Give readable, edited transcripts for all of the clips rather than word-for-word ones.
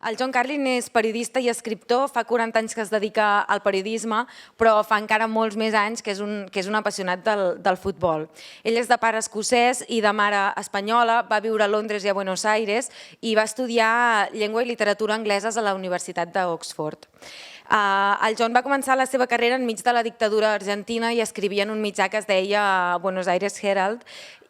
El John Carlin és periodista i escriptor, fa 40 anys que es dedica al periodisme, però fa encara molts més anys que és un apassionat del futbol. Ell és de pare escocès i de mare espanyola, va viure a Londres i a Buenos Aires i va estudiar llengua i literatura angleses a la Universitat d'Oxford. El John va començar la seva carrera enmig de la dictadura argentina i escrivia en un mitjà que es deia Buenos Aires Herald,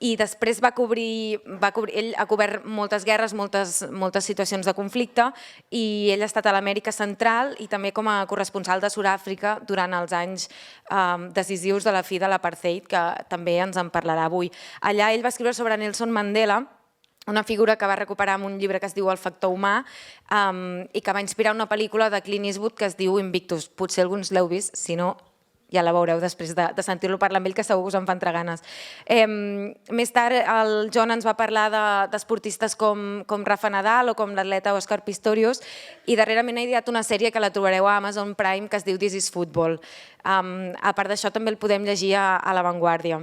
i després ell ha cobert moltes guerres, moltes situacions de conflicte, i ell ha estat a l'Amèrica Central i també com a corresponsal de Sud-àfrica durant els anys decisius de la fi de l'apartheid, que també ens en parlarà avui. Allà ell va escriure sobre Nelson Mandela, una figura que va recuperar en un llibre que es diu El factor humà i que va inspirar una pel·lícula de Clint Eastwood que es diu Invictus. Potser alguns l'heu vist, si no ja la veureu després de sentir-lo parlar amb ell, que segur us en fa entrar ganes. Més tard el John ens va parlar d'esportistes com Rafa Nadal o com l'atleta Óscar Pistorius, i darrerament ha ideat una sèrie que la trobareu a Amazon Prime que es diu This is Football. A part d'això també el podem llegir a La Vanguardia.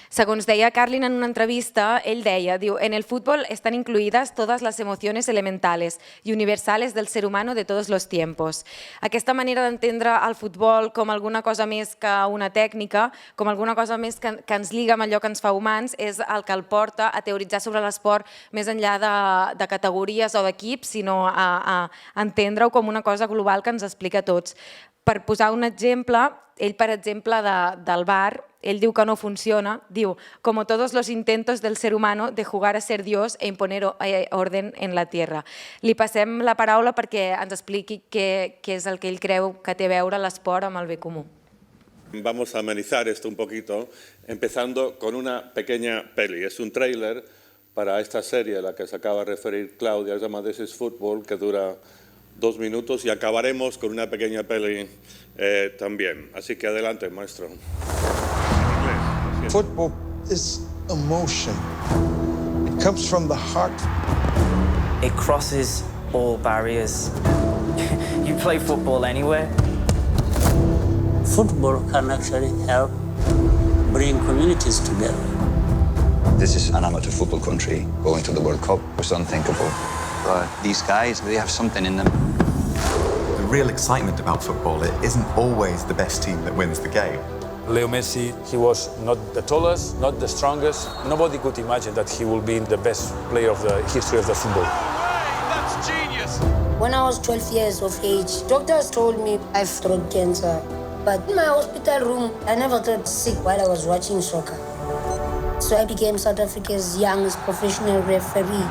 Segons deia Carlin en una entrevista, ell deia, en el fútbol están incluidas todas las emociones elementales y universales del ser humano de todos los tiempos. Aquesta manera d'entendre el futbol com alguna cosa més que una tècnica, com alguna cosa més que ens lliga amb allò que ens fa humans, és el que el porta a teoritzar sobre l'esport més enllà de categories o d'equips, sinó a entendre-ho com una cosa global que ens explica a tots. Per posar un exemple, ell, per exemple, del VAR, ell diu que no funciona, diu, como todos los intentos del ser humano de jugar a ser Dios e imponer orden en la tierra. Li passem la paraula perquè ens expliqui què és el que ell creu que té a veure l'esport amb el bé comú. Vamos a amenizar esto un poquito, empezando con una pequeña peli. Es un tráiler para esta serie a la que se acaba de referir Claudia, se llama This is Football, que dura 2 minutos, y acabaremos con una pequeña peli también. Así que adelante, maestro. Football is emotion. It comes from the heart. It crosses all barriers. You play football anywhere. Football can actually help bring communities together. This is an amateur football country. Going to the World Cup was unthinkable. But these guys, they have something in them. The real excitement about football, it isn't always the best team that wins the game. Leo Messi, he was not the tallest, not the strongest. Nobody could imagine that he will be the best player of the history of the football. That's genius! When I was 12 years of age, doctors told me I have throat cancer. But in my hospital room, I never got sick while I was watching soccer. So I became South Africa's youngest professional referee.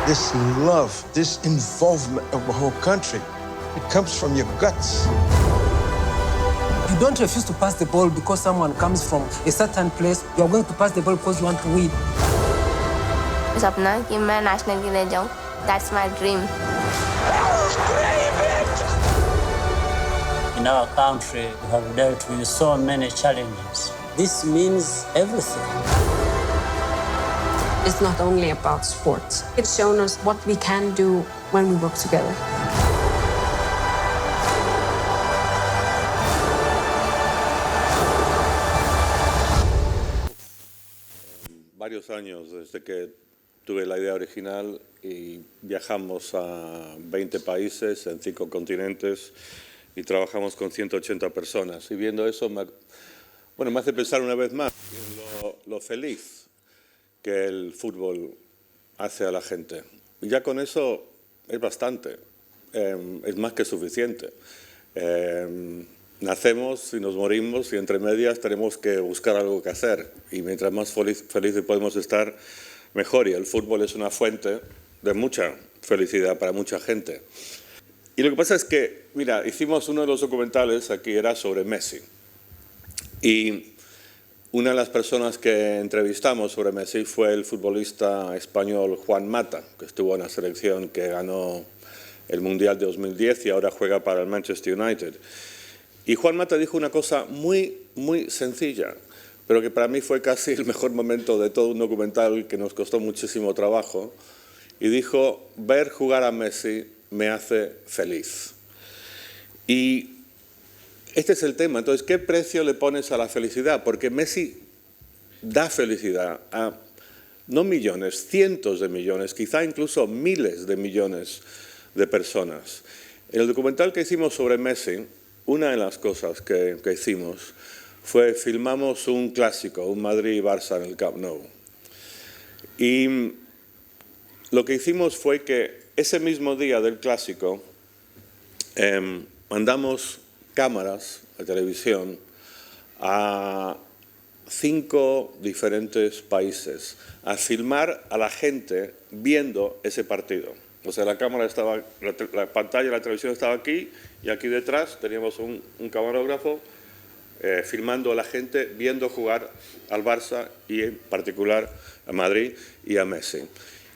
This love, this involvement of the whole country, it comes from your guts. You don't refuse to pass the ball because someone comes from a certain place. You are going to pass the ball because you want to win. सपना कि मैं नेशनल खेलने जाऊं. That's my dream. In our country, we have dealt with so many challenges. This means everything. It's not only about sports. It's shown us what we can do when we work together. Varios años desde que tuve la idea original y viajamos a 20 países en 5 continentes y trabajamos con 180 personas. Y viendo eso, me hace pensar una vez más en lo feliz que el fútbol hace a la gente. Y ya con eso es bastante, es más que suficiente. Nacemos y nos morimos y entre medias tenemos que buscar algo que hacer. Y mientras más felices podemos estar, mejor. Y el fútbol es una fuente de mucha felicidad para mucha gente. Y lo que pasa es que, mira, hicimos uno de los documentales, aquí era sobre Messi. Y una de las personas que entrevistamos sobre Messi fue el futbolista español Juan Mata, que estuvo en la selección que ganó el Mundial de 2010 y ahora juega para el Manchester United. Y Juan Mata dijo una cosa muy, muy sencilla, pero que para mí fue casi el mejor momento de todo un documental que nos costó muchísimo trabajo, y dijo, ver jugar a Messi me hace feliz. Y este es el tema. Entonces, ¿qué precio le pones a la felicidad? Porque Messi da felicidad a no millones, cientos de millones, quizá incluso miles de millones de personas. En el documental que hicimos sobre Messi, una de las cosas que hicimos fue filmamos un clásico, un Madrid-Barça en el Camp Nou. Y lo que hicimos fue que ese mismo día del clásico mandamos cámaras a televisión a 5 diferentes países a filmar a la gente viendo ese partido. O sea, la cámara estaba, la pantalla de la televisión estaba aquí y aquí detrás teníamos un camarógrafo filmando a la gente viendo jugar al Barça y en particular a Madrid y a Messi.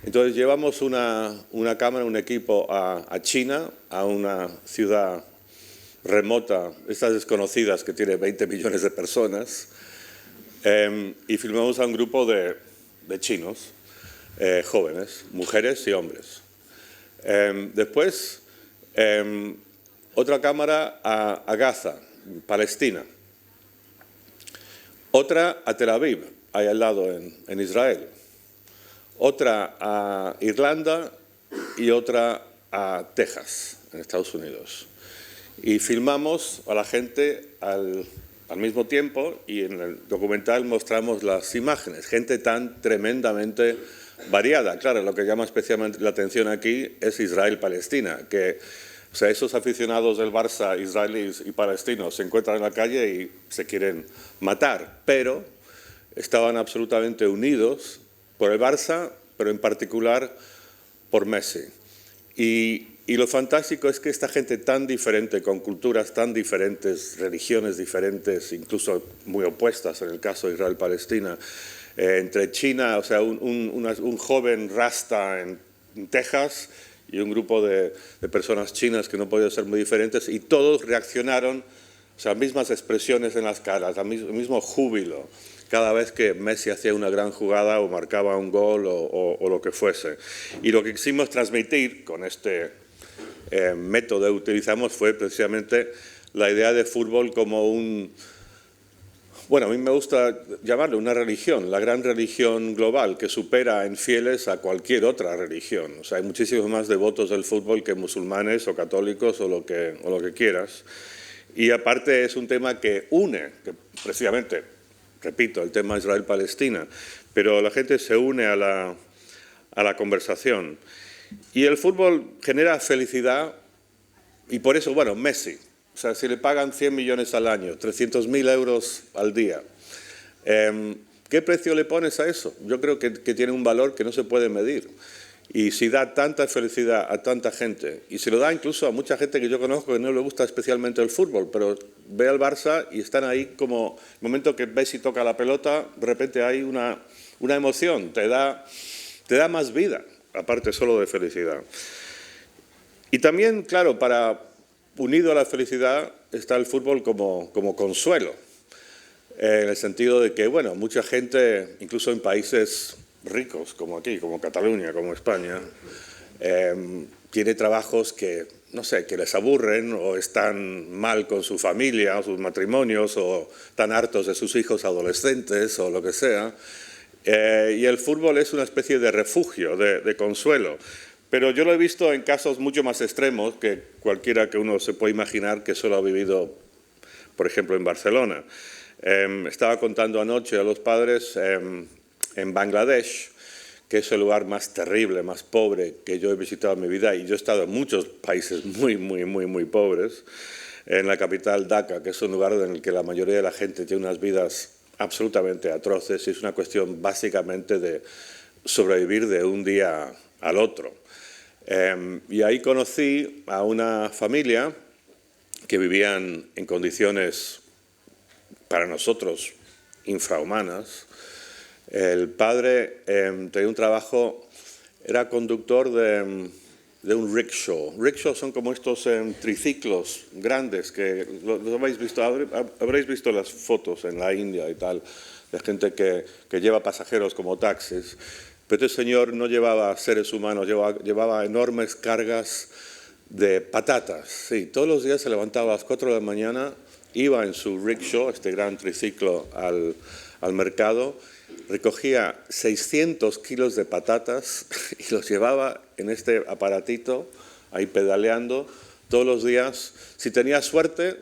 Entonces llevamos una cámara, un equipo a China, a una ciudad remota, estas desconocidas que tiene 20 millones de personas, y filmamos a un grupo de chinos, jóvenes, mujeres y hombres. Después, otra cámara a Gaza, Palestina. Otra a Tel Aviv, ahí al lado en Israel. Otra a Irlanda y otra a Texas, en Estados Unidos. Y filmamos a la gente al mismo tiempo y en el documental mostramos las imágenes. Gente tan tremendamente variada. Claro, lo que llama especialmente la atención aquí es Israel-Palestina, que o sea, esos aficionados del Barça, israelíes y palestinos, se encuentran en la calle y se quieren matar, pero estaban absolutamente unidos por el Barça, pero en particular por Messi. Y lo fantástico es que esta gente tan diferente, con culturas tan diferentes, religiones diferentes, incluso muy opuestas en el caso de Israel-Palestina, entre China, o sea, un joven rasta en Texas y un grupo de personas chinas que no podían ser muy diferentes, y todos reaccionaron, o sea, mismas expresiones en las caras, el mismo júbilo cada vez que Messi hacía una gran jugada o marcaba un gol o lo que fuese. Y lo que quisimos transmitir con este método que utilizamos fue precisamente la idea de fútbol como bueno, a mí me gusta llamarlo una religión, la gran religión global que supera en fieles a cualquier otra religión. O sea, hay muchísimos más devotos del fútbol que musulmanes o católicos o lo que quieras. Y aparte es un tema que une, que precisamente, repito, el tema Israel-Palestina, pero la gente se une a la conversación. Y el fútbol genera felicidad y por eso, bueno, Messi. O sea, si le pagan 100 millones al año, 300.000 euros al día, ¿qué precio le pones a eso? Yo creo que tiene un valor que no se puede medir. Y si da tanta felicidad a tanta gente, y se lo da incluso a mucha gente que yo conozco que no le gusta especialmente el fútbol, pero ve al Barça y están ahí como, el momento que Messi toca la pelota, de repente hay una emoción, te da más vida, aparte solo de felicidad. Y también, claro, unido a la felicidad está el fútbol como consuelo, en el sentido de que, bueno, mucha gente, incluso en países ricos como aquí, como Cataluña, como España, tiene trabajos que, no sé, que les aburren o están mal con su familia o sus matrimonios o están hartos de sus hijos adolescentes o lo que sea. Y el fútbol es una especie de refugio, de consuelo. Pero yo lo he visto en casos mucho más extremos que cualquiera que uno se puede imaginar que solo ha vivido, por ejemplo, en Barcelona. Estaba contando anoche a los padres en Bangladesh, que es el lugar más terrible, más pobre que yo he visitado en mi vida, y yo he estado en muchos países muy, muy, muy, muy pobres, en la capital Dhaka, que es un lugar en el que la mayoría de la gente tiene unas vidas absolutamente atroces y es una cuestión básicamente de sobrevivir de un día al otro. Y ahí conocí a una familia que vivían en condiciones para nosotros infrahumanas. El padre tenía un trabajo, era conductor de un rickshaw. Rickshaws son como estos triciclos grandes que lo habéis visto, habréis visto las fotos en la India y tal, de gente que lleva pasajeros como taxis. Pero este señor no llevaba seres humanos, llevaba enormes cargas de patatas. Sí, todos los días se levantaba a las 4 de la mañana, iba en su rickshaw, este gran triciclo, al mercado, recogía 600 kilos de patatas y los llevaba en este aparatito, ahí pedaleando, todos los días. Si tenía suerte,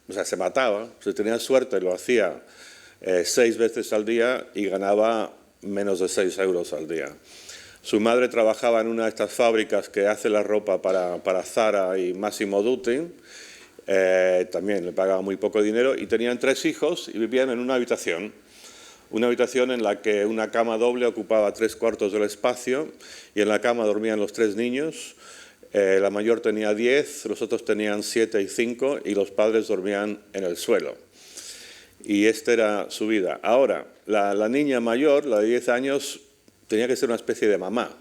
o sea, se mataba, si tenía suerte lo hacía 6 veces al día y ganaba menos de 6 euros al día. Su madre trabajaba en una de estas fábricas que hace la ropa para Zara y Massimo Dutti, también le pagaba muy poco dinero, y tenían 3 hijos y vivían en una habitación en la que una cama doble ocupaba 3/4 del espacio, y en la cama dormían los 3 niños. La mayor tenía 10, los otros tenían 7 y 5, y los padres dormían en el suelo. Y esta era su vida. Ahora, la niña mayor, la de 10 años, tenía que ser una especie de mamá,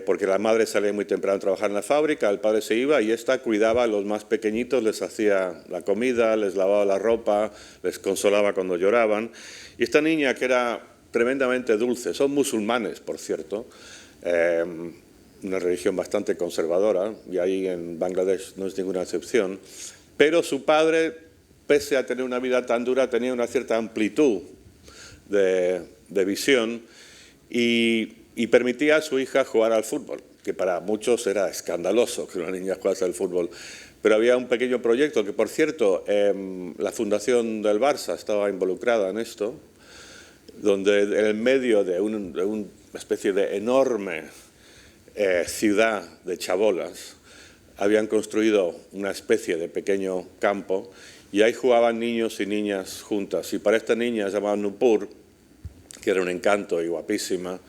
porque la madre salía muy temprano a trabajar en la fábrica, el padre se iba y esta cuidaba a los más pequeñitos, les hacía la comida, les lavaba la ropa, les consolaba cuando lloraban. Y esta niña, que era tremendamente dulce, son musulmanes, por cierto, una religión bastante conservadora, y ahí en Bangladesh no es ninguna excepción, pero su padre, pese a tener una vida tan dura, tenía una cierta amplitud de visión y permitía a su hija jugar al fútbol, que para muchos era escandaloso que una niña jugase al fútbol. Pero había un pequeño proyecto que, por cierto, la fundación del Barça estaba involucrada en esto, donde en el medio de una especie de enorme ciudad de chabolas habían construido una especie de pequeño campo y ahí jugaban niños y niñas juntas. Y para esta niña, llamada Nupur, que era un encanto y guapísima,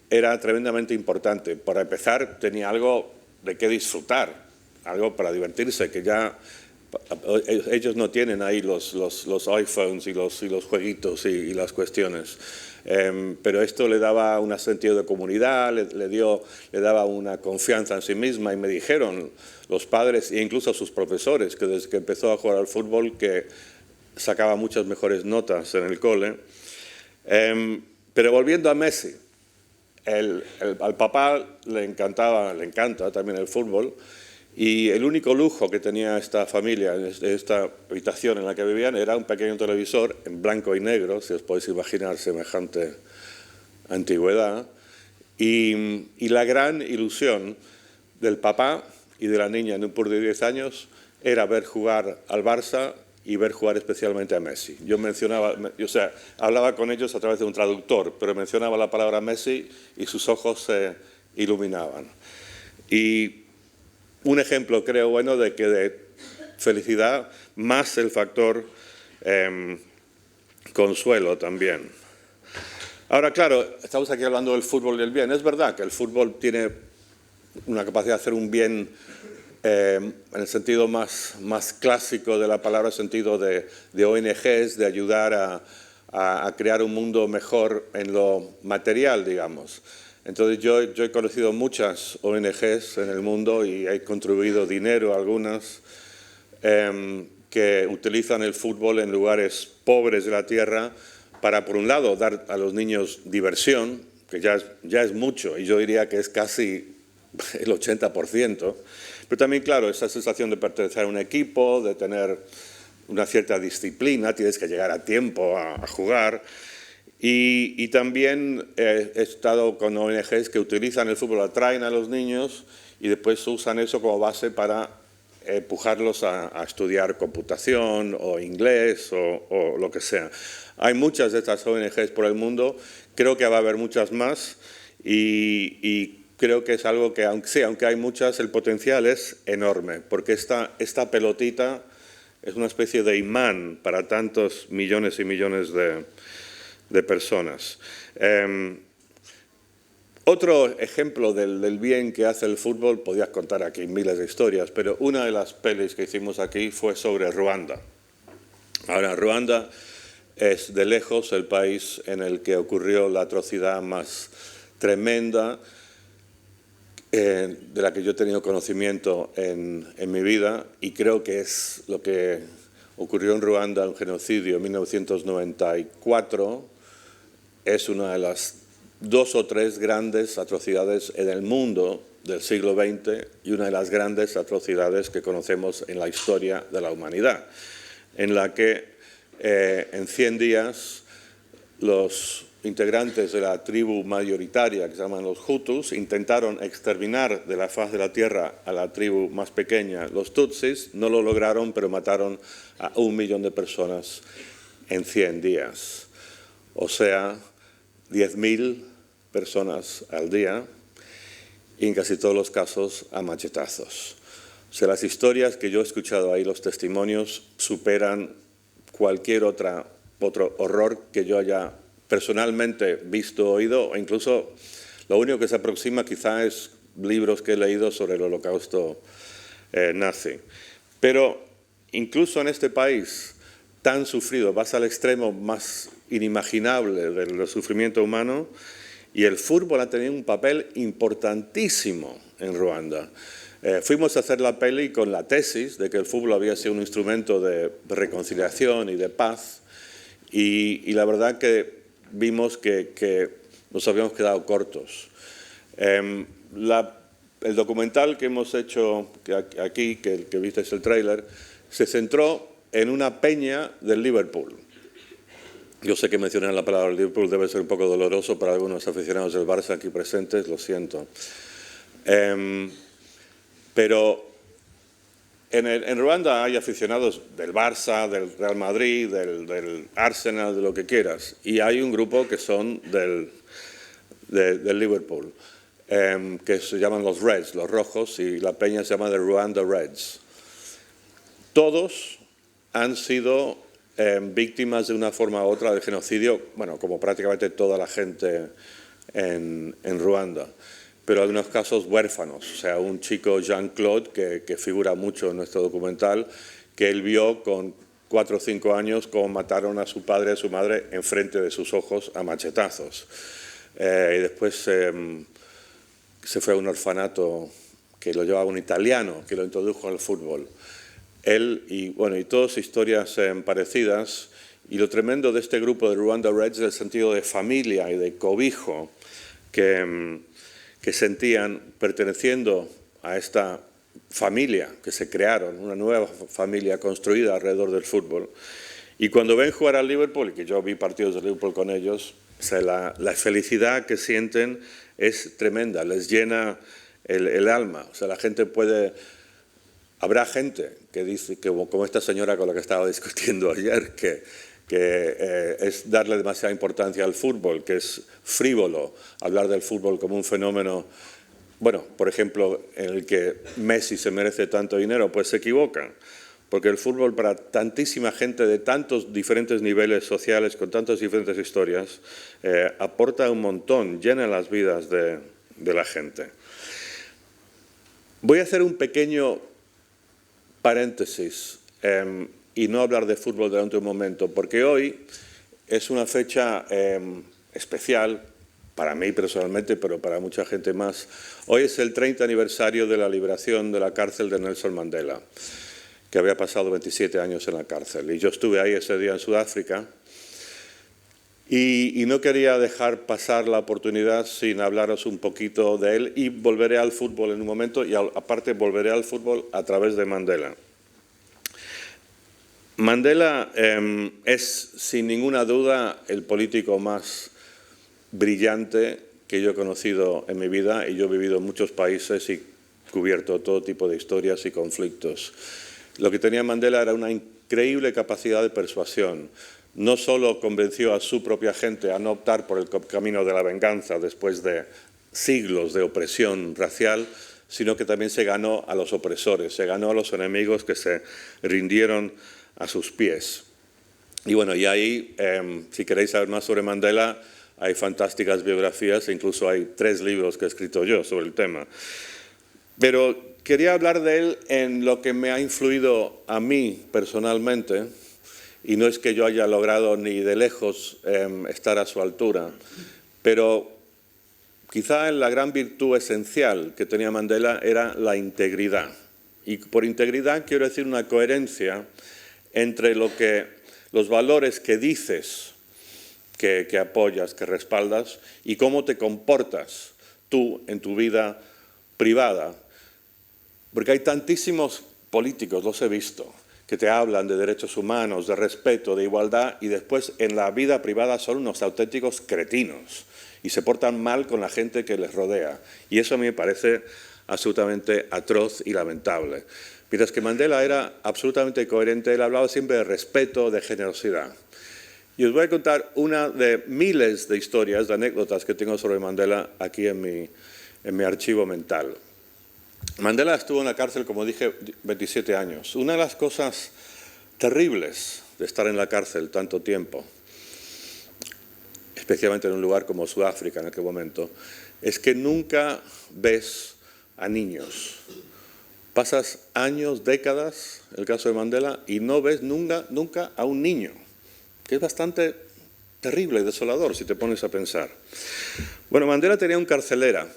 era tremendamente importante. Para empezar, tenía algo de qué disfrutar, algo para divertirse, que ya ellos no tienen ahí los iPhones y los jueguitos y las cuestiones. Pero esto le daba un sentido de comunidad, le daba una confianza en sí misma, y me dijeron los padres e incluso sus profesores que desde que empezó a jugar al fútbol que sacaba muchas mejores notas en el cole. Pero volviendo a Messi, al papá le encanta también el fútbol, y el único lujo que tenía esta familia, esta habitación en la que vivían, era un pequeño televisor en blanco y negro, si os podéis imaginar semejante antigüedad, y la gran ilusión del papá y de la niña Nupur de 10 años era ver jugar al Barça y ver jugar especialmente a Messi. Yo hablaba con ellos a través de un traductor, pero mencionaba la palabra Messi y sus ojos se iluminaban. Y un ejemplo, creo, bueno, de que de felicidad, más el factor consuelo también. Ahora, claro, estamos aquí hablando del fútbol y del bien. Es verdad que el fútbol tiene una capacidad de hacer un bien en el sentido más clásico de la palabra, sentido de ONGs, de ayudar a crear un mundo mejor en lo material, digamos. Entonces yo he conocido muchas ONGs en el mundo y he contribuido dinero a algunas que utilizan el fútbol en lugares pobres de la tierra para, por un lado, dar a los niños diversión, que ya es mucho, y yo diría que es casi el 80%, pero también, claro, esa sensación de pertenecer a un equipo, de tener una cierta disciplina, tienes que llegar a tiempo a jugar. Y también he estado con ONGs que utilizan el fútbol, atraen a los niños y después usan eso como base para empujarlos a estudiar computación o inglés o lo que sea. Hay muchas de estas ONGs por el mundo, creo que va a haber muchas más y creo que es algo que, aunque hay muchas, el potencial es enorme, porque esta pelotita es una especie de imán para tantos millones y millones de personas. Otro ejemplo del bien que hace el fútbol, podías contar aquí miles de historias, pero una de las pelis que hicimos aquí fue sobre Ruanda. Ahora, Ruanda es de lejos el país en el que ocurrió la atrocidad más tremenda de la que yo he tenido conocimiento en mi vida, y creo que es lo que ocurrió en Ruanda, un genocidio en 1994, es una de las 2 o 3 grandes atrocidades en el mundo del siglo XX y una de las grandes atrocidades que conocemos en la historia de la humanidad, en la que en 100 días los integrantes de la tribu mayoritaria, que se llaman los Hutus, intentaron exterminar de la faz de la tierra a la tribu más pequeña, los Tutsis. No lo lograron, pero mataron a 1 millón de personas en 100 días. O sea, 10.000 personas al día, y en casi todos los casos a machetazos. O sea, las historias que yo he escuchado ahí, los testimonios, superan cualquier otro horror que yo haya personalmente visto, oído, o incluso lo único que se aproxima quizá es libros que he leído sobre el holocausto nazi. Pero incluso en este país tan sufrido, vas al extremo más inimaginable del sufrimiento humano, y el fútbol ha tenido un papel importantísimo en Ruanda. Fuimos a hacer la peli con la tesis de que el fútbol había sido un instrumento de reconciliación y de paz, y la verdad que vimos que nos habíamos quedado cortos. El documental que hemos hecho aquí, que visteis el tráiler, se centró en una peña del Liverpool. Yo sé que mencionar la palabra Liverpool debe ser un poco doloroso para algunos aficionados del Barça aquí presentes, lo siento. Pero en Ruanda hay aficionados del Barça, del Real Madrid, del Arsenal, de lo que quieras. Y hay un grupo que son del Liverpool, que se llaman los Reds, los rojos, y la peña se llama The Rwanda Reds. Todos han sido víctimas de una forma u otra del genocidio, bueno, como prácticamente toda la gente en Ruanda. Pero hay unos casos huérfanos, o sea, un chico, Jean-Claude, que figura mucho en nuestro documental, que él vio con 4 o 5 años cómo mataron a su padre y a su madre enfrente de sus ojos a machetazos. Y después se fue a un orfanato que lo llevaba un italiano, que lo introdujo al fútbol. Él y todas historias parecidas, y lo tremendo de este grupo de Rwanda Reds es el sentido de familia y de cobijo que sentían perteneciendo a esta familia que se crearon, una nueva familia construida alrededor del fútbol. Y cuando ven jugar al Liverpool, y que yo vi partidos de Liverpool con ellos, o sea, la felicidad que sienten es tremenda, les llena el alma. O sea, la gente puede... Habrá gente que dice, como esta señora con la que estaba discutiendo ayer, que es darle demasiada importancia al fútbol, que es frívolo hablar del fútbol como un fenómeno, bueno, por ejemplo, en el que Messi se merece tanto dinero, pues se equivocan. Porque el fútbol para tantísima gente de tantos diferentes niveles sociales, con tantas diferentes historias, aporta un montón, llena las vidas de la gente. Voy a hacer un pequeño paréntesis y no hablar de fútbol durante un momento, porque hoy es una fecha especial para mí personalmente, pero para mucha gente más. Hoy es el 30 aniversario de la liberación de la cárcel de Nelson Mandela, que había pasado 27 años en la cárcel. Y yo estuve ahí ese día en Sudáfrica y no quería dejar pasar la oportunidad sin hablaros un poquito de él, y volveré al fútbol en un momento, y aparte volveré al fútbol a través de Mandela. Mandela es sin ninguna duda el político más brillante que yo he conocido en mi vida, y yo he vivido en muchos países y cubierto todo tipo de historias y conflictos. Lo que tenía Mandela era una increíble capacidad de persuasión. No solo convenció a su propia gente a no optar por el camino de la venganza después de siglos de opresión racial, sino que también se ganó a los opresores, se ganó a los enemigos que se rindieron a sus pies. Y bueno, y ahí, si queréis saber más sobre Mandela, hay fantásticas biografías, e incluso hay 3 libros que he escrito yo sobre el tema. Pero quería hablar de él en lo que me ha influido a mí personalmente, y no es que yo haya logrado ni de lejos estar a su altura, pero quizá la gran virtud esencial que tenía Mandela era la integridad. Y por integridad quiero decir una coherencia entre los valores que dices que apoyas, que respaldas, y cómo te comportas tú en tu vida privada. Porque hay tantísimos políticos, los he visto, que te hablan de derechos humanos, de respeto, de igualdad, y después en la vida privada son unos auténticos cretinos y se portan mal con la gente que les rodea. Y eso a mí me parece absolutamente atroz y lamentable. Mientras que Mandela era absolutamente coherente, él hablaba siempre de respeto, de generosidad. Y os voy a contar una de miles de historias, de anécdotas que tengo sobre Mandela aquí en mi archivo mental. Mandela estuvo en la cárcel, como dije, 27 años. Una de las cosas terribles de estar en la cárcel tanto tiempo, especialmente en un lugar como Sudáfrica en aquel momento, es que nunca ves a niños. Pasas años, décadas, en el caso de Mandela, y no ves nunca a un niño, que es bastante terrible y desolador si te pones a pensar. Bueno, Mandela tenía un carcelero,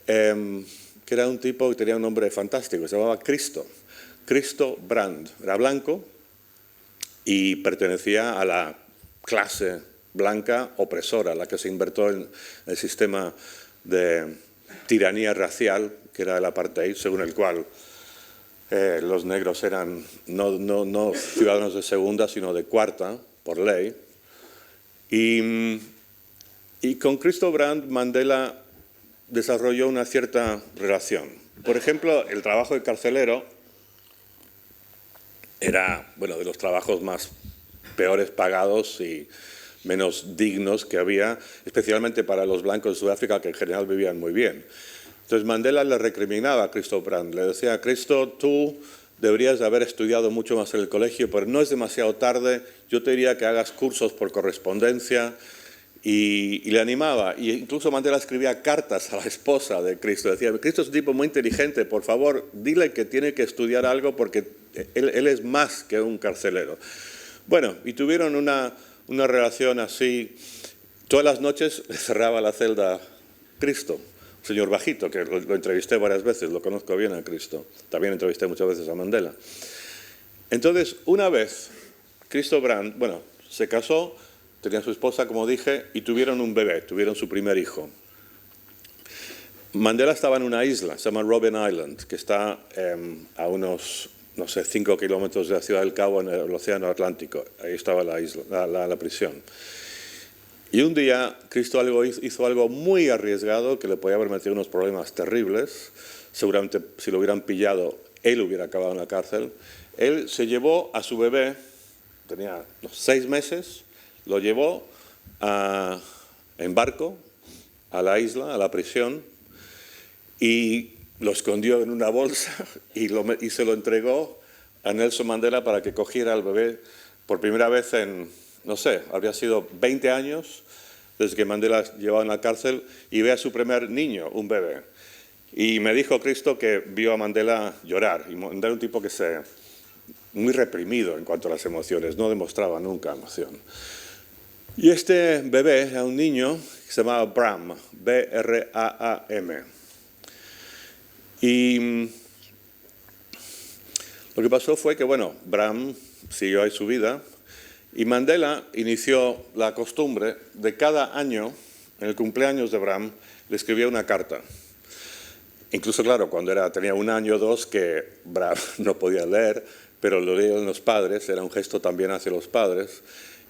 que era un tipo que tenía un nombre fantástico, se llamaba Cristo Brand. Era blanco y pertenecía a la clase blanca opresora, la que se inventó en el sistema de tiranía racial, que era el apartheid, según el cual los negros eran no ciudadanos de segunda, sino de cuarta, por ley. Y con Cristo Brand, Mandela desarrolló una cierta relación. Por ejemplo, el trabajo de carcelero era, bueno, de los trabajos más peores pagados y menos dignos que había, especialmente para los blancos de Sudáfrica, que en general vivían muy bien. Entonces Mandela le recriminaba a Cristo Brand, le decía: Cristo, tú deberías de haber estudiado mucho más en el colegio, pero no es demasiado tarde, yo te diría que hagas cursos por correspondencia. Y le animaba, y incluso Mandela escribía cartas a la esposa de Cristo, decía: Cristo es un tipo muy inteligente, por favor, dile que tiene que estudiar algo porque él es más que un carcelero. Bueno, y tuvieron una relación así. Todas las noches le cerraba la celda Cristo, un señor bajito, que lo entrevisté varias veces, lo conozco bien a Cristo, también entrevisté muchas veces a Mandela. Entonces, una vez, Cristo Brand, bueno, se casó, tenía a su esposa, como dije, y tuvieron un bebé, tuvieron su primer hijo. Mandela estaba en una isla, se llama Robben Island, que está a unos, no sé, 5 kilómetros de la Ciudad del Cabo, en el Océano Atlántico. Ahí estaba la isla, la prisión. Y un día, Cristo hizo algo muy arriesgado, que le podía haber metido unos problemas terribles. Seguramente, si lo hubieran pillado, él hubiera acabado en la cárcel. Él se llevó a su bebé, tenía 6 meses, lo llevó en barco a la isla, a la prisión, y lo escondió en una bolsa y se lo entregó a Nelson Mandela para que cogiera al bebé por primera vez en, no sé, habría sido 20 años desde que Mandela llevaba en la cárcel, y ve a su primer niño, un bebé. Y me dijo Cristo que vio a Mandela llorar, y Mandela era un tipo muy reprimido en cuanto a las emociones, no demostraba nunca emoción. Y este bebé era un niño que se llamaba Bram, B-R-A-A-M. Y lo que pasó fue que, bueno, Bram siguió ahí su vida, y Mandela inició la costumbre de cada año, en el cumpleaños de Bram, le escribía una carta. Incluso, claro, cuando tenía 1 año o 2, que Bram no podía leer, pero lo leían los padres, era un gesto también hacia los padres.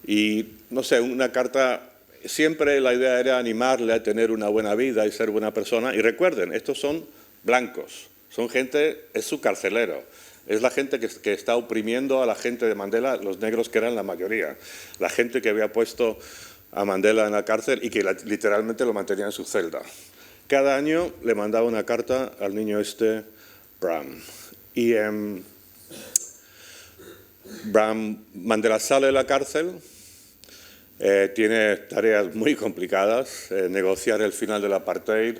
Y, no sé, una carta, siempre la idea era animarle a tener una buena vida y ser buena persona. Y recuerden, estos son blancos, son gente, es su carcelero, es la gente que está oprimiendo a la gente de Mandela, los negros que eran la mayoría, la gente que había puesto a Mandela en la cárcel y que literalmente lo mantenía en su celda. Cada año le mandaba una carta al niño Bram. Y Mandela sale de la cárcel, tiene tareas muy complicadas, negociar el final del apartheid,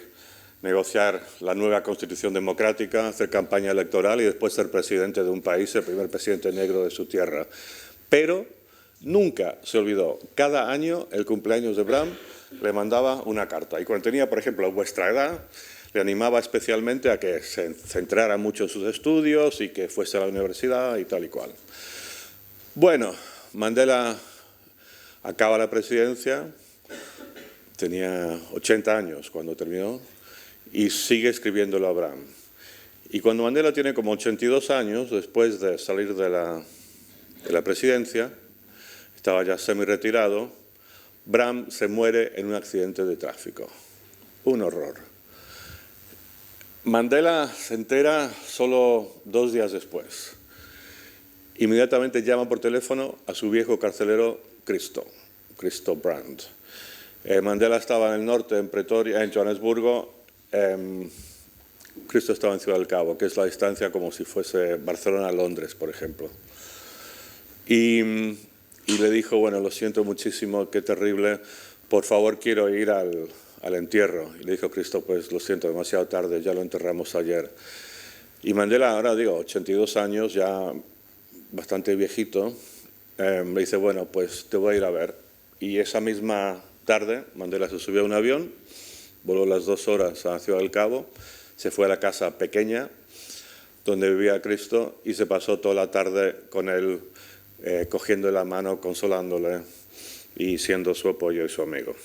negociar la nueva constitución democrática, hacer campaña electoral y después ser presidente de un país, el primer presidente negro de su tierra. Pero nunca se olvidó, cada año, el cumpleaños de Bram, le mandaba una carta. Y cuando tenía, por ejemplo, vuestra edad, le animaba especialmente a que se centrara mucho en sus estudios y que fuese a la universidad y tal y cual. Bueno, Mandela Acaba la presidencia, tenía 80 años cuando terminó, y sigue escribiéndolo a Bram. Y cuando Mandela tiene como 82 años, después de salir de la presidencia, estaba ya semi-retirado, Bram se muere en un accidente de tráfico. Un horror. Mandela se entera solo 2 días después. Inmediatamente llama por teléfono a su viejo carcelero Cristo Brand. Mandela estaba en el norte, en Pretoria, en Johannesburgo. Cristo estaba en Ciudad del Cabo, que es la distancia como si fuese Barcelona a Londres, por ejemplo. Y le dijo, bueno, lo siento muchísimo, qué terrible, por favor quiero ir al entierro. Y le dijo Cristo, pues lo siento, demasiado tarde, ya lo enterramos ayer. Y Mandela, ahora digo, 82 años, ya bastante viejito, me dice, bueno, pues te voy a ir a ver. Y esa misma tarde, Mandela se subió a un avión, voló las 2 horas a Ciudad del Cabo, se fue a la casa pequeña donde vivía Cristo y se pasó toda la tarde con él, cogiendo la mano, consolándole y siendo su apoyo y su amigo.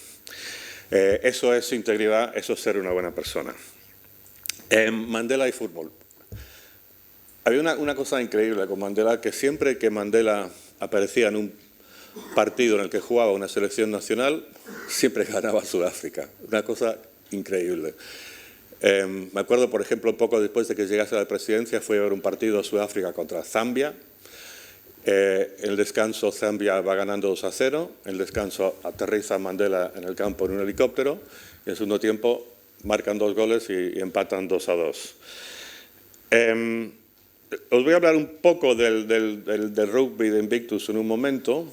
Eso es integridad, eso es ser una buena persona. Mandela y fútbol. Había una cosa increíble con Mandela, que siempre que Mandela aparecía en un partido en el que jugaba una selección nacional, siempre ganaba Sudáfrica. Una cosa increíble. Me acuerdo, por ejemplo, poco después de que llegase a la presidencia, fue a ver un partido de Sudáfrica contra Zambia. El descanso, Zambia va ganando 2-0. El descanso, aterriza Mandela en el campo en un helicóptero. Y en el segundo tiempo marcan 2 goles y empatan 2-2. Os voy a hablar un poco del rugby de Invictus en un momento,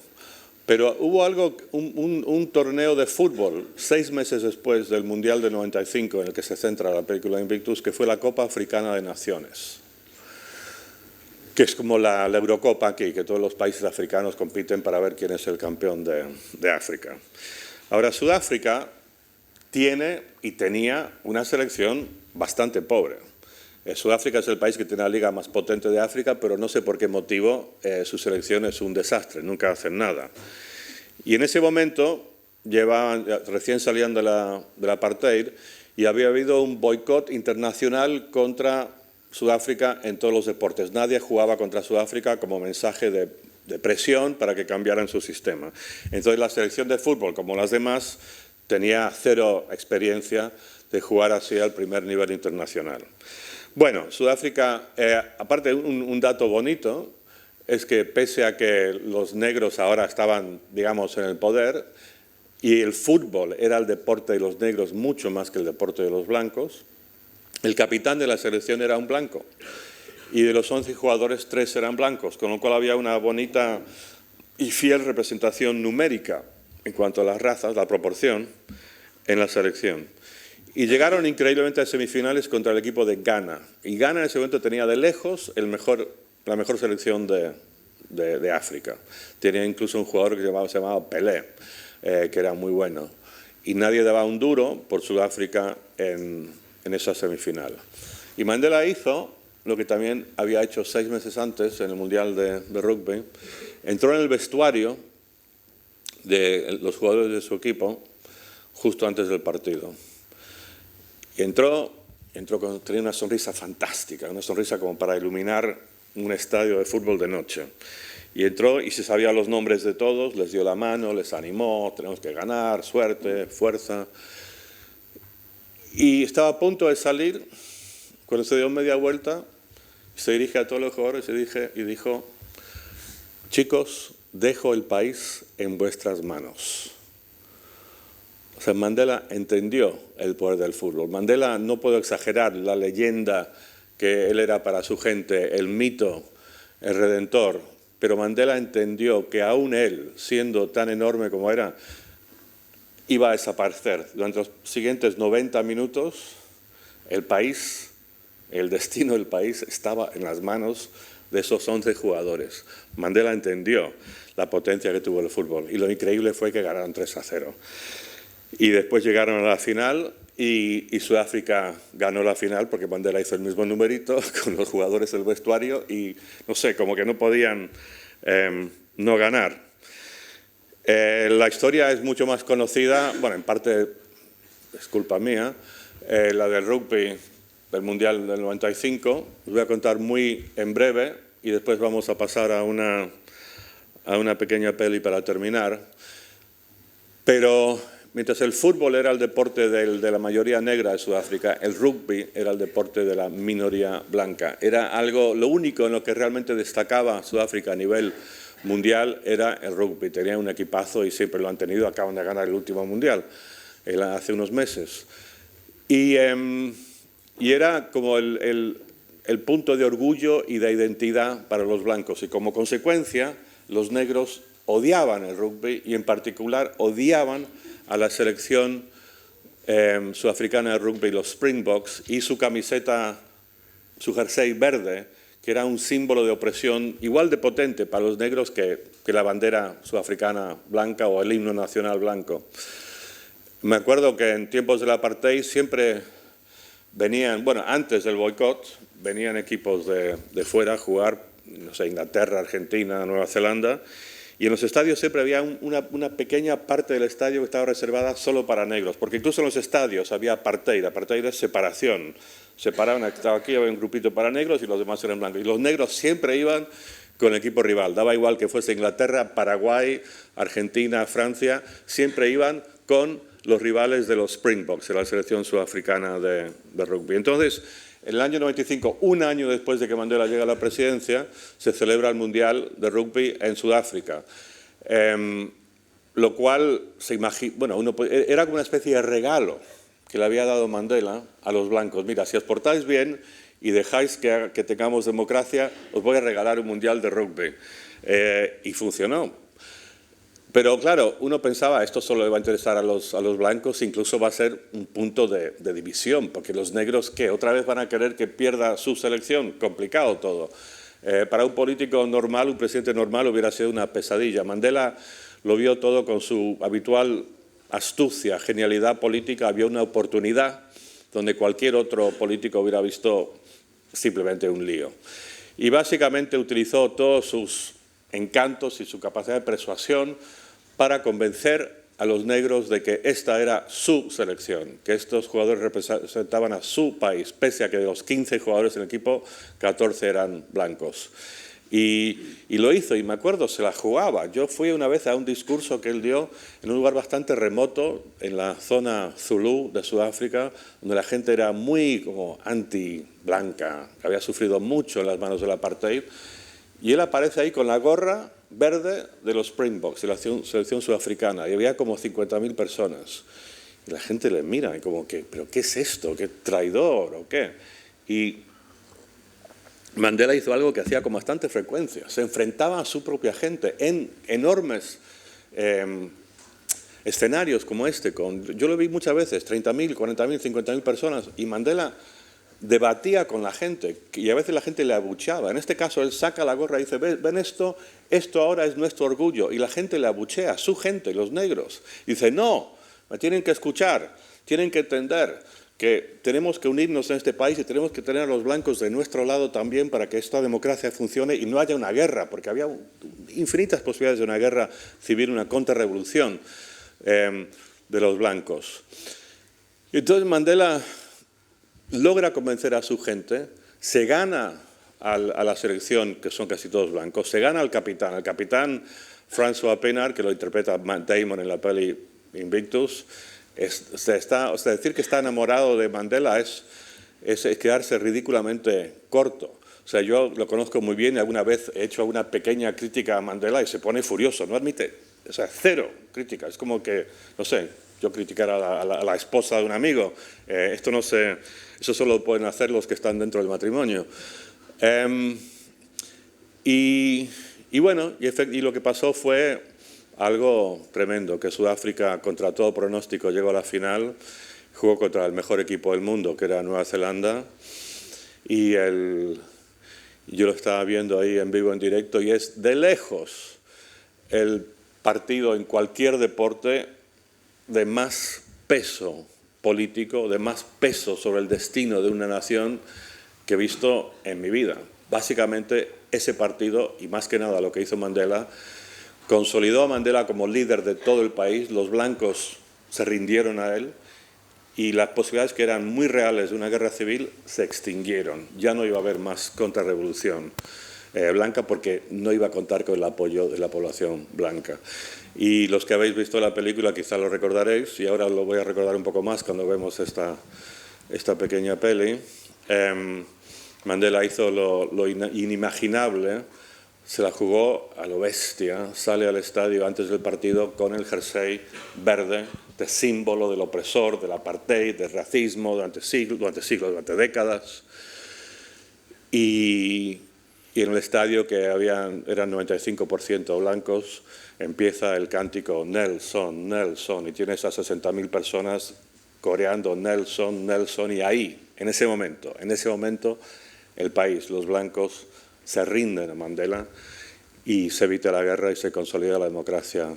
pero hubo un torneo de fútbol 6 meses después del Mundial de 95 en el que se centra la película Invictus, que fue la Copa Africana de Naciones, que es como la Eurocopa aquí, que todos los países africanos compiten para ver quién es el campeón de África. Ahora, Sudáfrica tiene y tenía una selección bastante pobre. Sudáfrica es el país que tiene la liga más potente de África, pero no sé por qué motivo su selección es un desastre, nunca hacen nada. Y en ese momento, recién salían de la apartheid, y había habido un boicot internacional contra Sudáfrica en todos los deportes. Nadie jugaba contra Sudáfrica como mensaje de presión para que cambiaran su sistema. Entonces la selección de fútbol, como las demás, tenía 0 experiencia de jugar así al primer nivel internacional. Bueno, Sudáfrica, aparte un dato bonito, es que pese a que los negros ahora estaban, digamos, en el poder, y el fútbol era el deporte de los negros mucho más que el deporte de los blancos, el capitán de la selección era un blanco. Y de los 11 jugadores, 3 eran blancos, con lo cual había una bonita y fiel representación numérica en cuanto a las razas, la proporción, en la selección. Y llegaron increíblemente a semifinales contra el equipo de Ghana. Y Ghana en ese momento tenía de lejos la mejor selección de África. Tenía incluso un jugador que se llamaba Pelé, que era muy bueno. Y nadie daba un duro por Sudáfrica en esa semifinal. Y Mandela hizo lo que también había hecho 6 meses antes en el Mundial de Rugby. Entró en el vestuario de los jugadores de su equipo justo antes del partido. Y tenía una sonrisa fantástica, una sonrisa como para iluminar un estadio de fútbol de noche. Y entró y se sabía los nombres de todos, les dio la mano, les animó, tenemos que ganar, suerte, fuerza. Y estaba a punto de salir cuando se dio media vuelta, se dirige a todos los jugadores y dijo, chicos, dejo el país en vuestras manos. O sea, Mandela entendió el poder del fútbol. Mandela, no puedo exagerar la leyenda que él era para su gente, el mito, el redentor, pero Mandela entendió que aún él, siendo tan enorme como era, iba a desaparecer. Durante los siguientes 90 minutos, el país, el destino del país estaba en las manos de esos 11 jugadores. Mandela entendió la potencia que tuvo el fútbol y lo increíble fue que ganaron 3-0. Y después llegaron a la final y Sudáfrica ganó la final porque Mandela hizo el mismo numerito con los jugadores del vestuario y, no sé, como que no podían no ganar. La historia es mucho más conocida, bueno, en parte es culpa mía, la del rugby del Mundial del 95. Os voy a contar muy en breve y después vamos a pasar a una pequeña peli para terminar. Pero mientras el fútbol era el deporte de la mayoría negra de Sudáfrica, el rugby era el deporte de la minoría blanca. Era lo único en lo que realmente destacaba Sudáfrica a nivel mundial era el rugby. Tenía un equipazo y siempre lo han tenido, acaban de ganar el último mundial hace unos meses. Y era como el punto de orgullo y de identidad para los blancos. Y como consecuencia, los negros odiaban el rugby y en particular odiaban a la selección sudafricana de rugby, los Springboks, y su camiseta, su jersey verde, que era un símbolo de opresión igual de potente para los negros que la bandera sudafricana blanca o el himno nacional blanco. Me acuerdo que en tiempos del apartheid siempre venían, bueno, antes del boicot, venían equipos de fuera a jugar, no sé, Inglaterra, Argentina, Nueva Zelanda, y en los estadios siempre había una pequeña parte del estadio que estaba reservada solo para negros, porque incluso en los estadios había apartheid. Apartheid es separación. Separaban, estaba aquí, había un grupito para negros y los demás eran blancos. Y los negros siempre iban con el equipo rival. Daba igual que fuese Inglaterra, Paraguay, Argentina, Francia, siempre iban con los rivales de los Springboks, de la selección sudafricana de rugby. Entonces, en el año 95, un año después de que Mandela llega a la presidencia, se celebra el Mundial de Rugby en Sudáfrica. Lo cual, era como una especie de regalo que le había dado Mandela a los blancos. Mira, si os portáis bien y dejáis que tengamos democracia, os voy a regalar un Mundial de Rugby. Y funcionó. Pero claro, uno pensaba, esto solo le va a interesar a los blancos, incluso va a ser un punto de división, porque los negros, ¿qué? ¿Otra vez van a querer que pierda su selección? Complicado todo. Para un político normal, un presidente normal, hubiera sido una pesadilla. Mandela lo vio todo con su habitual astucia, genialidad política. Había una oportunidad donde cualquier otro político hubiera visto simplemente un lío. Y básicamente utilizó todos sus encantos y su capacidad de persuasión para convencer a los negros de que esta era su selección, que estos jugadores representaban a su país, pese a que de los 15 jugadores del equipo, 14 eran blancos. Y lo hizo, y me acuerdo, se la jugaba. Yo fui una vez a un discurso que él dio en un lugar bastante remoto, en la zona Zulu de Sudáfrica, donde la gente era muy como anti-blanca, que había sufrido mucho en las manos del apartheid. Y él aparece ahí con la gorra verde de los Springboks, de la selección sudafricana, y había como 50.000 personas. Y la gente le mira y como que, ¿pero qué es esto? ¿Qué traidor o qué? Y Mandela hizo algo que hacía con bastante frecuencia. Se enfrentaba a su propia gente en enormes escenarios como este. Yo lo vi muchas veces, 30.000, 40.000, 50.000 personas, y Mandela debatía con la gente y a veces la gente le abucheaba. En este caso él saca la gorra y dice, ven esto ahora es nuestro orgullo, y la gente le abuchea, su gente, los negros. Y dice, no, me tienen que escuchar, tienen que entender que tenemos que unirnos en este país y tenemos que tener a los blancos de nuestro lado también para que esta democracia funcione y no haya una guerra, porque había infinitas posibilidades de una guerra civil, una contrarrevolución de los blancos. Y entonces Mandela logra convencer a su gente, se gana a la selección, que son casi todos blancos, se gana al capitán François Pienaar, que lo interpreta Matt Damon en la peli Invictus. Decir que está enamorado de Mandela es quedarse ridículamente corto. O sea, yo lo conozco muy bien y alguna vez he hecho alguna pequeña crítica a Mandela y se pone furioso, no admite, o sea, cero crítica. Es como que, no sé, yo criticar a la esposa de un amigo. Esto no sé, eso solo lo pueden hacer los que están dentro del matrimonio. Y bueno, y lo que pasó fue algo tremendo, que Sudáfrica, contra todo pronóstico, llegó a la final, jugó contra el mejor equipo del mundo, que era Nueva Zelanda, y yo lo estaba viendo ahí en vivo, en directo, y es de lejos el partido en cualquier deporte de más peso político, de más peso sobre el destino de una nación que he visto en mi vida. Básicamente ese partido, y más que nada lo que hizo Mandela, consolidó a Mandela como líder de todo el país, los blancos se rindieron a él y las posibilidades que eran muy reales de una guerra civil se extinguieron. Ya no iba a haber más contrarrevolución blanca porque no iba a contar con el apoyo de la población blanca. Y los que habéis visto la película quizá lo recordaréis, y ahora lo voy a recordar un poco más cuando vemos esta pequeña peli. Mandela hizo lo inimaginable, se la jugó a lo bestia, sale al estadio antes del partido con el jersey verde de símbolo del opresor, del apartheid, del racismo durante décadas. Y en el estadio, que eran 95% blancos, empieza el cántico Nelson, Nelson, y tienes a 60.000 personas coreando Nelson, Nelson, y ahí, en ese momento, el país, los blancos, se rinden a Mandela y se evita la guerra y se consolida la democracia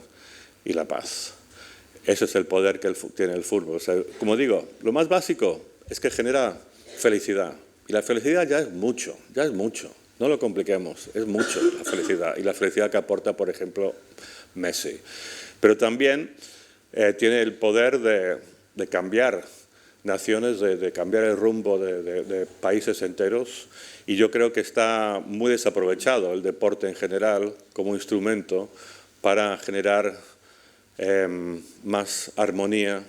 y la paz. Ese es el poder que tiene el fútbol. O sea, como digo, lo más básico es que genera felicidad. Y la felicidad ya es mucho. No lo compliquemos, es mucho la felicidad. Y la felicidad que aporta, por ejemplo, Messi. Pero también tiene el poder de cambiar naciones, de cambiar el rumbo de países enteros. Y yo creo que está muy desaprovechado el deporte en general como instrumento para generar más armonía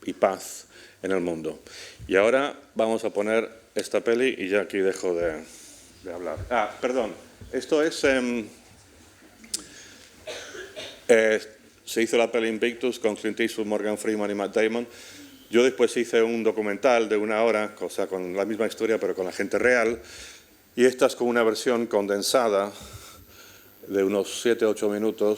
y paz en el mundo. Y ahora vamos a poner esta peli y ya aquí dejo de hablar. Perdón, esto es... se hizo la peli Invictus con Clint Eastwood, Morgan Freeman y Matt Damon. Yo después hice un documental de 1 hora, o sea, con la misma historia pero con la gente real, y esta es como una versión condensada de unos 7-8 minutos.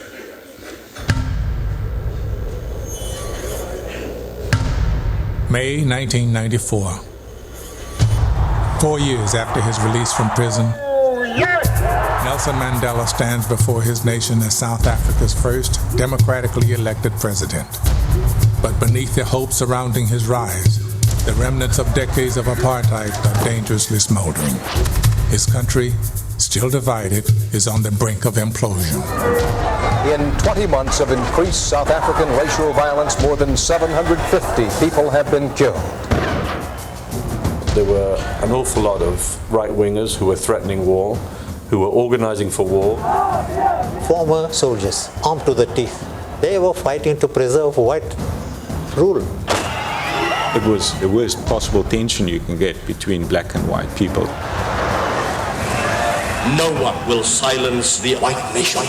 May 1994. 4 years after his release from prison, Nelson Mandela stands before his nation as South Africa's first democratically elected president. But beneath the hopes surrounding his rise, the remnants of decades of apartheid are dangerously smoldering. His country, still divided, is on the brink of implosion. In 20 months of increased South African racial violence, more than 750 people have been killed. There were an awful lot of right-wingers who were threatening war, who were organizing for war. Former soldiers, armed to the teeth, they were fighting to preserve white rule. It was the worst possible tension you can get between black and white people. No one will silence the white nation.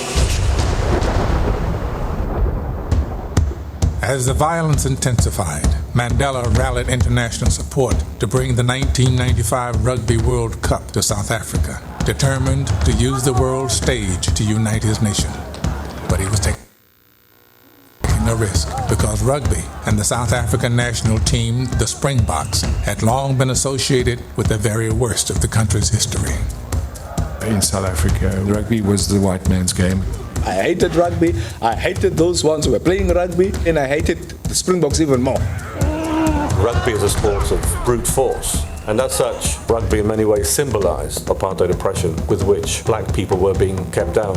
As the violence intensified, Mandela rallied international support to bring the 1995 Rugby World Cup to South Africa, determined to use the world stage to unite his nation. But he was taking a risk because rugby and the South African national team, the Springboks, had long been associated with the very worst of the country's history. In South Africa, rugby was the white man's game. I hated rugby, I hated those ones who were playing rugby, and I hated the Springboks even more. Rugby is a sport of brute force, and as such, rugby in many ways symbolized apartheid oppression with which black people were being kept down.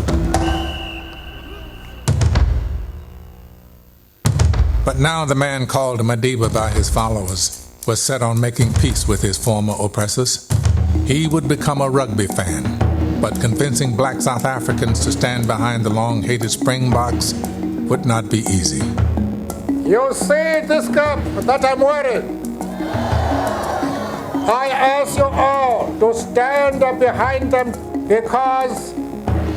But now the man called Madiba by his followers was set on making peace with his former oppressors. He would become a rugby fan, but convincing black South Africans to stand behind the long-hated Springboks would not be easy. You see this cup that I'm wearing? I ask you all to stand up behind them because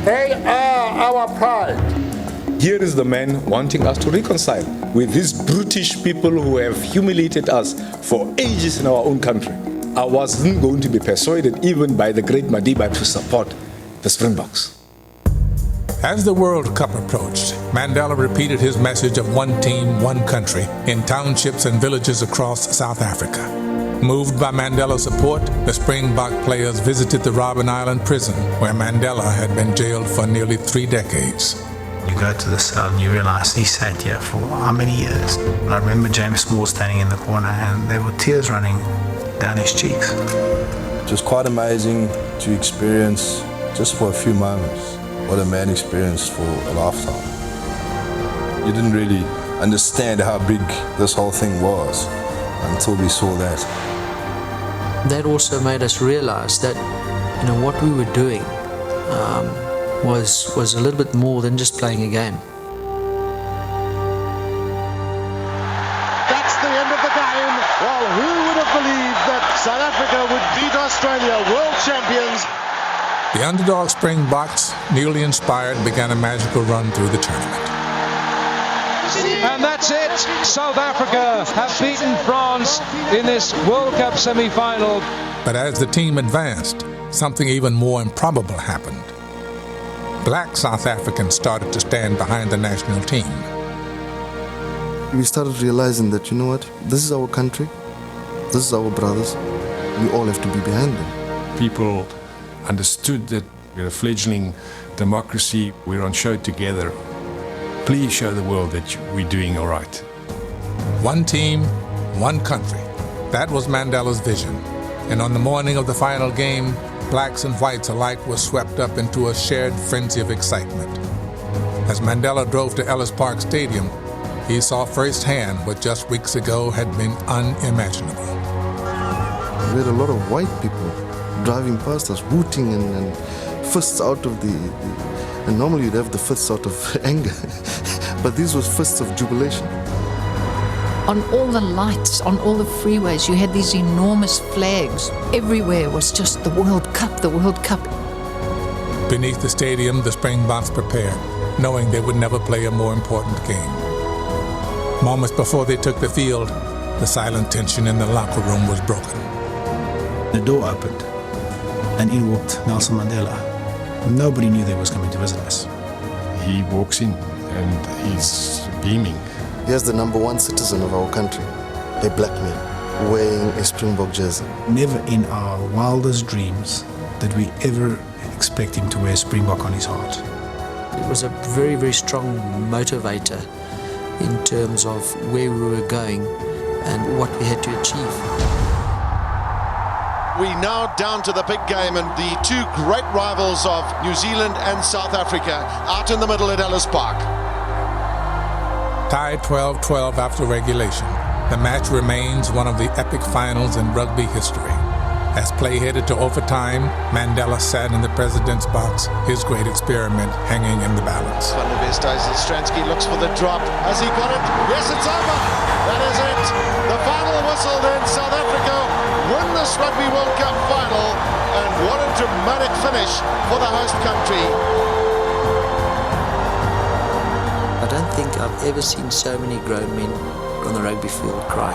they are our pride. Here is the man wanting us to reconcile with these brutish people who have humiliated us for ages in our own country. I wasn't going to be persuaded even by the great Madiba to support the Springboks. As the World Cup approached, Mandela repeated his message of one team, one country in townships and villages across South Africa. Moved by Mandela's support, the Springbok players visited the Robben Island prison, where Mandela had been jailed for nearly 3 decades. You go to the cell and you realize he sat here for how many years? And I remember James Small standing in the corner and there were tears running down his cheeks. It was quite amazing to experience just for a few moments what a man experienced for a lifetime. You didn't really understand how big this whole thing was until we saw that. That also made us realize that, what we were doing was a little bit more than just playing a game. That's the end of the game. Well, who would have believed that South Africa would beat Australia, world champions? The underdog Springboks, newly inspired, began a magical run through the tournament. And that's it. South Africa have beaten France in this World Cup semi-final. But as the team advanced, something even more improbable happened. Black South Africans started to stand behind the national team. We started realizing that, this is our country, this is our brothers, we all have to be behind them. People understood that we're a fledgling democracy, we're on show together. Please show the world that we're doing all right. One team, one country. That was Mandela's vision. And on the morning of the final game, blacks and whites alike were swept up into a shared frenzy of excitement. As Mandela drove to Ellis Park Stadium, he saw firsthand what just weeks ago had been unimaginable. We had a lot of white people driving past us, hooting and fists out of and normally you'd have the fists out of anger, but these were fists of jubilation. On all the lights, on all the freeways, you had these enormous flags. Everywhere was just the World Cup, the World Cup. Beneath the stadium, the Springboks prepared, knowing they would never play a more important game. Moments before they took the field, the silent tension in the locker room was broken. The door opened, and in walked Nelson Mandela. Nobody knew they was coming to visit us. He walks in and he's beaming. Here's the #1 citizen of our country, a black man, wearing a Springbok jersey. Never in our wildest dreams did we ever expect him to wear Springbok on his heart. It was a very, very strong motivator in terms of where we were going and what we had to achieve. We now down to the big game and the two great rivals of New Zealand and South Africa out in the middle at Ellis Park. Tied 12-12 after regulation, the match remains one of the epic finals in rugby history. As play headed to overtime, Mandela sat in the president's box, his great experiment hanging in the balance. Van der Westhuizen, Stransky looks for the drop. Has he got it? Yes, it's over. That is it. The final whistle then. South Africa win this Rugby World Cup final. And what a dramatic finish for the host country. I don't think I've ever seen so many grown men on the rugby field cry.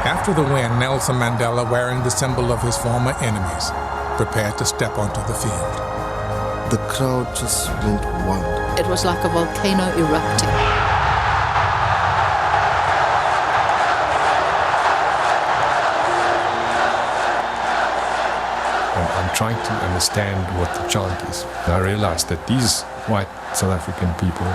After the win, Nelson Mandela, wearing the symbol of his former enemies, prepared to step onto the field. The crowd just went wild. It was like a volcano erupting. I'm trying to understand what the chant is. And I realized that these white South African people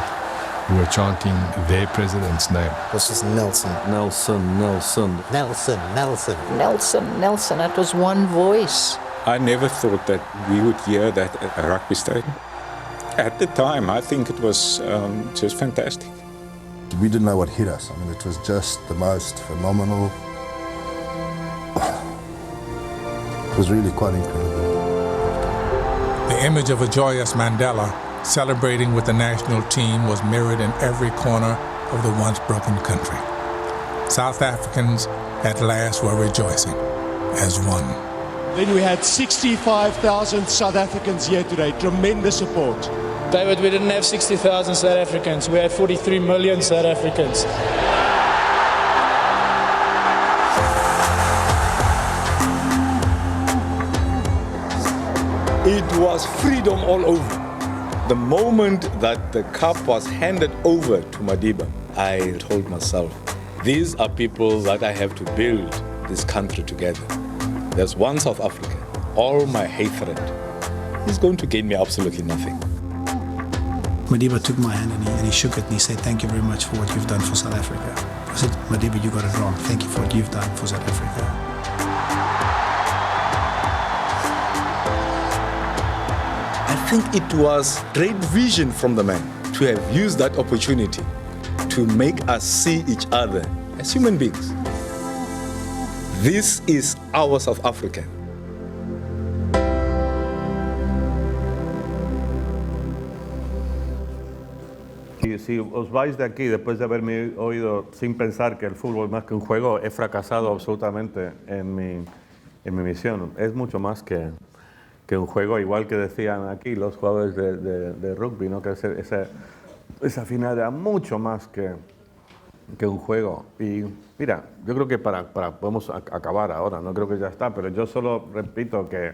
who were chanting their president's name. This is Nelson. Nelson, Nelson. Nelson, Nelson. Nelson, Nelson. It was one voice. I never thought that we would hear that at a rugby stadium. At the time, I think it was just fantastic. We didn't know what hit us. I mean, it was just the most phenomenal. It was really quite incredible. The image of a joyous Mandela celebrating with the national team was mirrored in every corner of the once broken country. South Africans at last were rejoicing as one. Then we had 65,000 South Africans here today. Tremendous support. David, we didn't have 60,000 South Africans. We had 43 million South Africans. It was freedom all over. The moment that the cup was handed over to Madiba, I told myself, these are people that I have to build this country together. There's one South Africa. All my hatred is going to gain me absolutely nothing. Madiba took my hand and he shook it and he said, "Thank you very much for what you've done for South Africa." I said, "Madiba, you got it wrong. Thank you for what you've done for South Africa." I think it was great vision from the man to have used that opportunity to make us see each other as human beings. This is our South Africa. Y si os vais de aquí después de haberme oído sin pensar que el fútbol es más que un juego, he fracasado absolutamente en mi misión. Es mucho más que un juego, igual que decían aquí los jugadores de rugby, ¿no? Que esa final era mucho más que un juego. Y mira, yo creo que podemos acabar ahora, no creo que ya está, pero yo solo repito que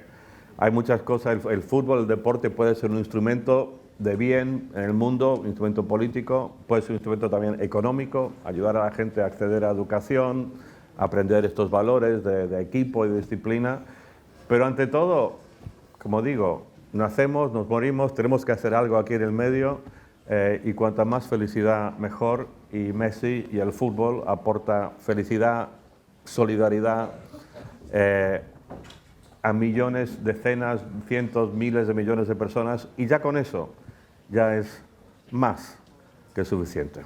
hay muchas cosas. El fútbol, el deporte puede ser un instrumento de bien en el mundo, un instrumento político, puede ser un instrumento también económico, ayudar a la gente a acceder a educación, a aprender estos valores de equipo y de disciplina, pero ante todo, como digo, nacemos, nos morimos, tenemos que hacer algo aquí en el medio, y cuanta más felicidad mejor, y Messi y el fútbol aporta felicidad, solidaridad a millones, decenas, cientos, miles de millones de personas, y ya con eso ya es más que suficiente.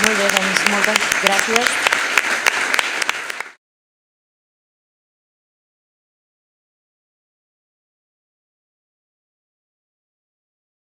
Muy bé, doncs moltes gràcies.